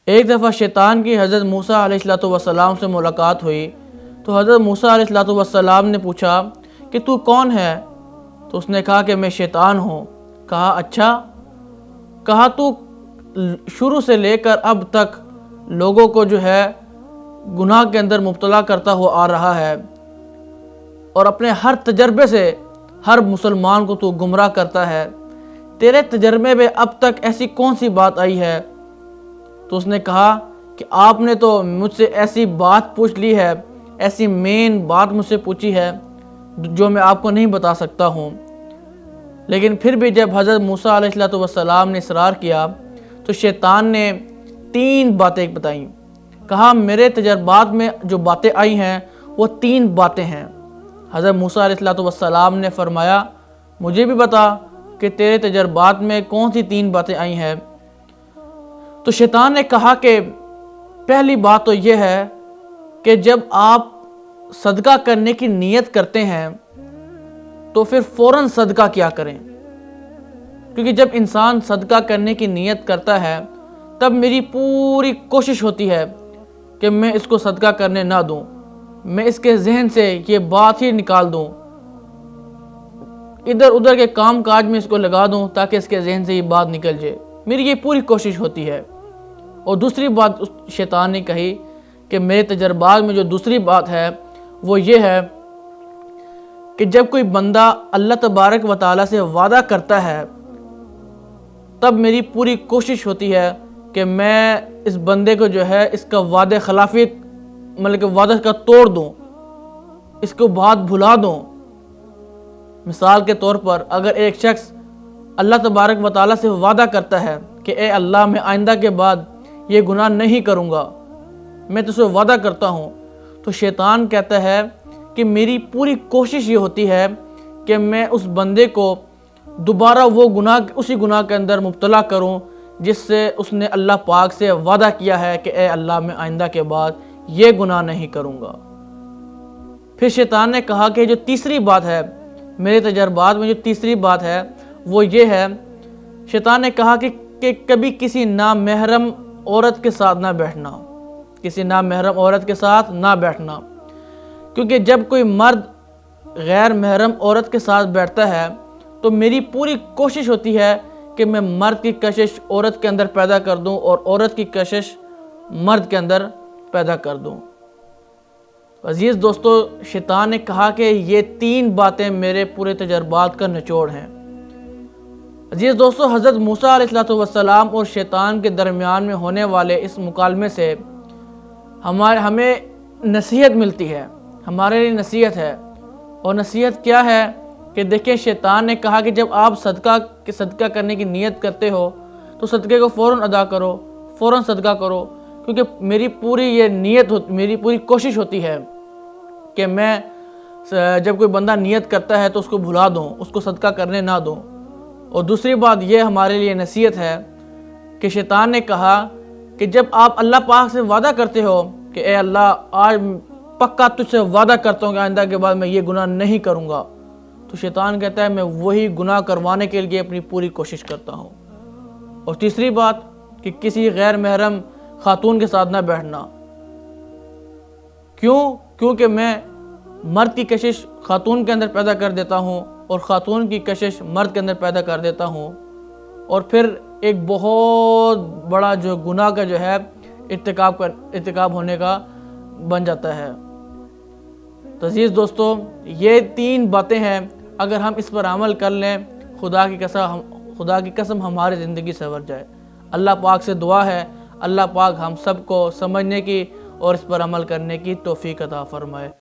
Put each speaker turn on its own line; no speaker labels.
ایک دفعہ شیطان کی حضرت موسیٰ علیہ السلام سے ملاقات ہوئی تو حضرت موسیٰ علیہ السلام نے پوچھا کہ تو کون ہے؟ تو اس نے کہا کہ میں شیطان ہوں۔ کہا اچھا، کہا تو شروع سے لے کر اب تک لوگوں کو جو ہے گناہ کے اندر مبتلا کرتا ہوا آ رہا ہے، اور اپنے ہر تجربے سے ہر مسلمان کو تو گمراہ کرتا ہے، تیرے تجربے میں اب تک ایسی کون سی بات آئی ہے؟ تو اس نے کہا کہ آپ نے تو مجھ سے ایسی بات پوچھ لی ہے، ایسی مین بات مجھ سے پوچھی ہے جو میں آپ کو نہیں بتا سکتا ہوں۔ لیکن پھر بھی جب حضرت موسیٰ علیہ السلام نے اصرار کیا تو شیطان نے 3 باتیں بتائیں۔ کہا میرے تجربات میں جو باتیں آئی ہیں وہ 3 باتیں ہیں۔ حضرت موسیٰ علیہ السلام نے فرمایا مجھے بھی بتا کہ تیرے تجربات میں کون سی 3 باتیں آئی ہیں۔ تو شیطان نے کہا کہ پہلی بات تو یہ ہے کہ جب آپ صدقہ کرنے کی نیت کرتے ہیں تو پھر فوراً صدقہ کیا کریں، کیونکہ جب انسان صدقہ کرنے کی نیت کرتا ہے تب میری پوری کوشش ہوتی ہے کہ میں اس کو صدقہ کرنے نہ دوں، میں اس کے ذہن سے یہ بات ہی نکال دوں، ادھر ادھر کے کام کاج میں اس کو لگا دوں تاکہ اس کے ذہن سے یہ بات نکل جائے، میری یہ پوری کوشش ہوتی ہے۔ اور دوسری بات شیطان نے کہی کہ میرے تجربات میں جو دوسری بات ہے وہ یہ ہے کہ جب کوئی بندہ اللہ تبارک و تعالیٰ سے وعدہ کرتا ہے تب میری پوری کوشش ہوتی ہے کہ میں اس بندے کو جو ہے اس کا وعدے خلافی مطلب کہ وعدہ کا توڑ دوں، اس کو بات بھلا دوں۔ مثال کے طور پر اگر ایک شخص اللہ تبارک و تعالیٰ سے وعدہ کرتا ہے کہ اے اللہ میں آئندہ کے بعد یہ گناہ نہیں کروں گا، میں تجھ سے وعدہ کرتا ہوں، تو شیطان کہتا ہے کہ میری پوری کوشش یہ ہوتی ہے کہ میں اس بندے کو دوبارہ وہ اسی گناہ کے اندر مبتلا کروں جس سے اس نے اللہ پاک سے وعدہ کیا ہے کہ اے اللہ میں آئندہ کے بعد یہ گناہ نہیں کروں گا۔ پھر شیطان نے کہا کہ جو تیسری بات ہے، میرے تجربات میں جو تیسری بات ہے وہ یہ ہے، شیطان نے کہا کہ کبھی کسی نامحرم عورت کے ساتھ نہ بیٹھنا، کسی نامحرم عورت کے ساتھ نہ بیٹھنا، کیونکہ جب کوئی مرد غیر محرم عورت کے ساتھ بیٹھتا ہے تو میری پوری کوشش ہوتی ہے کہ میں مرد کی کشش عورت کے اندر پیدا کر دوں اور عورت کی کشش مرد کے اندر پیدا کر دوں۔ عزیز دوستو، شیطان نے کہا کہ یہ 3 باتیں میرے پورے تجربات کا نچوڑ ہیں۔ عزیز دوستو، حضرت موسیٰ علیہ السلام اور شیطان کے درمیان میں ہونے والے اس مکالمے سے ہمیں نصیحت ملتی ہے، ہمارے لیے نصیحت ہے۔ اور نصیحت کیا ہے کہ دیکھیں، شیطان نے کہا کہ جب آپ صدقہ کرنے کی نیت کرتے ہو تو صدقے کو فوراً ادا کرو، فوراً صدقہ کرو، کیونکہ میری پوری یہ نیت میری پوری کوشش ہوتی ہے کہ میں جب کوئی بندہ نیت کرتا ہے تو اس کو بھلا دوں، اس کو صدقہ کرنے نہ دوں۔ اور دوسری بات یہ ہمارے لیے نصیحت ہے کہ شیطان نے کہا کہ جب آپ اللہ پاک سے وعدہ کرتے ہو کہ اے اللہ آج پکا تجھ سے وعدہ کرتا ہوں کہ آئندہ کے بعد میں یہ گناہ نہیں کروں گا، تو شیطان کہتا ہے میں وہی گناہ کروانے کے لیے اپنی پوری کوشش کرتا ہوں۔ اور تیسری بات کہ کسی غیر محرم خاتون کے ساتھ نہ بیٹھنا، کیونکہ میں مرد کی کشش خاتون کے اندر پیدا کر دیتا ہوں اور خاتون کی کشش مرد کے اندر پیدا کر دیتا ہوں، اور پھر ایک بہت بڑا جو گناہ کا جو ہے ارتکاب ہونے کا بن جاتا ہے۔ تو عزیز دوستو، یہ 3 باتیں ہیں، اگر ہم اس پر عمل کر لیں خدا کی قسم ہماری زندگی سنور جائے۔ اللہ پاک سے دعا ہے اللہ پاک ہم سب کو سمجھنے کی اور اس پر عمل کرنے کی توفیق عطا فرمائے۔